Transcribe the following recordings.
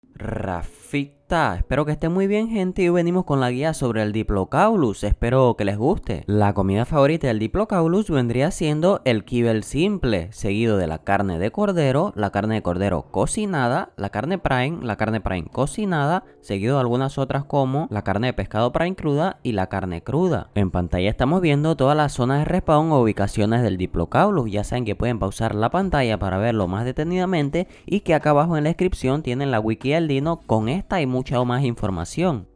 Rafita, espero que esté muy bien, gente, y hoy venimos con la guía sobre el Diplocaulus. Espero que les guste. La comida favorita del Diplocaulus vendría siendo el kibble simple, seguido de la carne de cordero cocinada, la carne prime cocinada, seguido de algunas otras como la carne de pescado prime cruda y la carne cruda. En pantalla estamos viendo todas las zonas de respawn o ubicaciones del Diplocaulus. Ya saben que pueden pausar la pantalla para verlo más detenidamente y que acá abajo en la descripción tienen la wiki del dino con esta y mucha más información.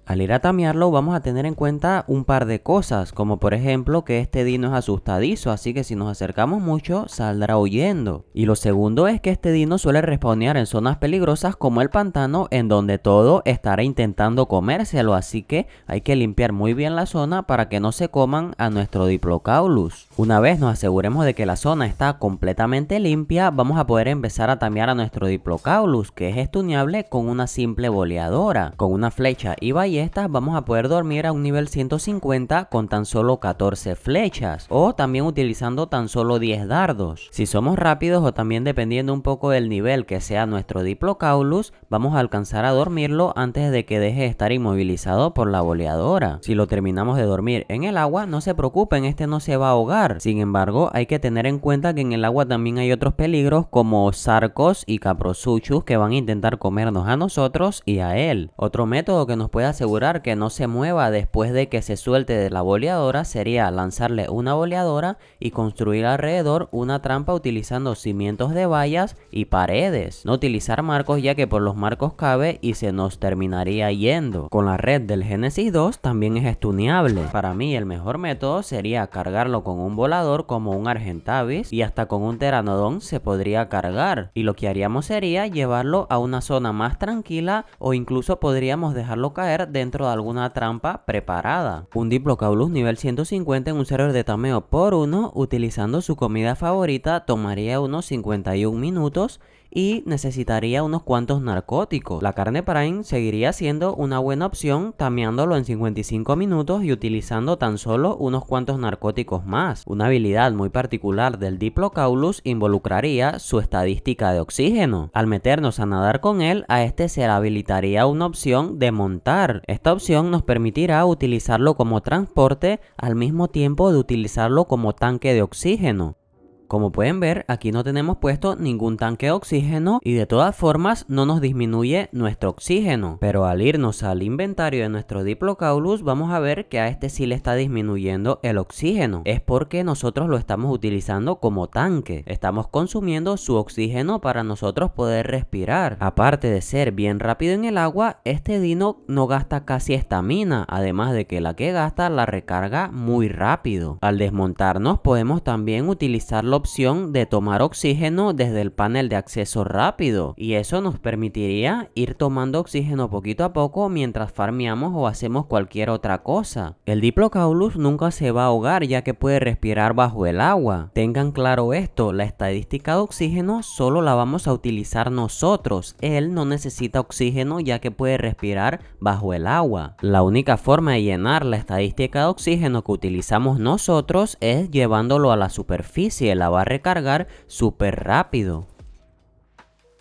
Al ir a tamearlo vamos a tener en cuenta un par de cosas, como por ejemplo que este dino es asustadizo, así que si nos acercamos mucho saldrá huyendo. Y lo segundo es que este dino suele respawnear en zonas peligrosas como el pantano, en donde todo estará intentando comérselo, así que hay que limpiar muy bien la zona para que no se coman a nuestro Diplocaulus. Una vez nos aseguremos de que la zona está completamente limpia, vamos a poder empezar a tamear a nuestro Diplocaulus, que es estuneable con una simple boleadora. Con una flecha y ballesta vamos a poder dormir a un nivel 150 con tan solo 14 flechas, o también utilizando tan solo 10 dardos. Si somos rápidos o también dependiendo un poco del nivel que sea nuestro Diplocaulus, vamos a alcanzar a dormirlo antes de que deje de estar inmovilizado por la boleadora. Si lo terminamos de dormir en el agua, no se preocupen, este no se va a ahogar. Sin embargo, hay que tener en cuenta que en el agua también hay otros peligros como sarcos y caprosuchus que van a intentar comernos a nosotros y a él. Otro método que nos puede asegurar que no se mueva después de que se suelte de la boleadora sería lanzarle una boleadora y construir alrededor una trampa utilizando cimientos de vallas y paredes. No utilizar marcos, ya que por los marcos cabe y se nos terminaría yendo. Con la red del Génesis 2 también es estuneable. Para mí el mejor método sería cargarlo con un volador como un Argentavis, y hasta con un Pteranodon se podría cargar. Y lo que haríamos sería llevarlo a una zona más tranquila, o incluso podríamos dejarlo caer dentro de alguna trampa preparada. Un Diplocaulus nivel 150 en un server de tameo por 1 utilizando su comida favorita tomaría unos 51 minutos y necesitaría unos cuantos narcóticos. La carne prime seguiría siendo una buena opción tameándolo en 55 minutos y utilizando tan solo unos cuantos narcóticos más. Una habilidad muy particular del Diplocaulus involucraría su estadística de oxígeno. Al meternos a nadar con él, a este se le habilitaría una opción de montar. Esta opción nos permitirá utilizarlo como transporte al mismo tiempo de utilizarlo como tanque de oxígeno. Como pueden ver, aquí no tenemos puesto ningún tanque de oxígeno y de todas formas no nos disminuye nuestro oxígeno. Pero al irnos al inventario de nuestro Diplocaulus vamos a ver que a este sí le está disminuyendo el oxígeno. Es porque nosotros lo estamos utilizando como tanque. Estamos consumiendo su oxígeno para nosotros poder respirar. Aparte de ser bien rápido en el agua, este dino no gasta casi estamina, además de que la que gasta la recarga muy rápido. Al desmontarnos podemos también utilizar la opción de tomar oxígeno desde el panel de acceso rápido, y eso nos permitiría ir tomando oxígeno poquito a poco mientras farmeamos o hacemos cualquier otra cosa. El Diplocaulus nunca se va a ahogar, ya que puede respirar bajo el agua. Tengan claro esto, la estadística de oxígeno solo la vamos a utilizar nosotros. Él no necesita oxígeno, ya que puede respirar bajo el agua. La única forma de llenar la estadística de oxígeno que utilizamos nosotros es llevándolo a la superficie. La va a recargar súper rápido.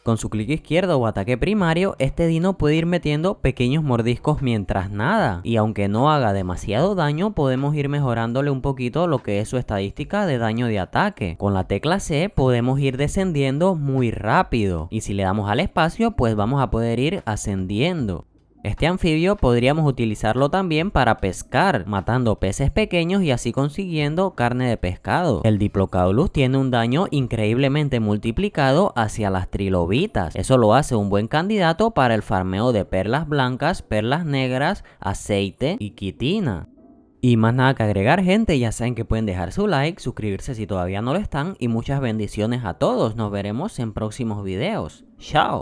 Con su clic izquierdo o ataque primario, este dino puede ir metiendo pequeños mordiscos mientras nada, y aunque no haga demasiado daño, podemos ir mejorándole un poquito lo que es su estadística de daño de ataque. Con la tecla C podemos ir descendiendo muy rápido, y si le damos al espacio pues vamos a poder ir ascendiendo. Este anfibio podríamos utilizarlo también para pescar, matando peces pequeños y así consiguiendo carne de pescado. El Diplocaulus tiene un daño increíblemente multiplicado hacia las trilobitas. Eso lo hace un buen candidato para el farmeo de perlas blancas, perlas negras, aceite y quitina. Y más nada que agregar, gente, ya saben que pueden dejar su like, suscribirse si todavía no lo están, y muchas bendiciones a todos. Nos veremos en próximos videos. ¡Chao!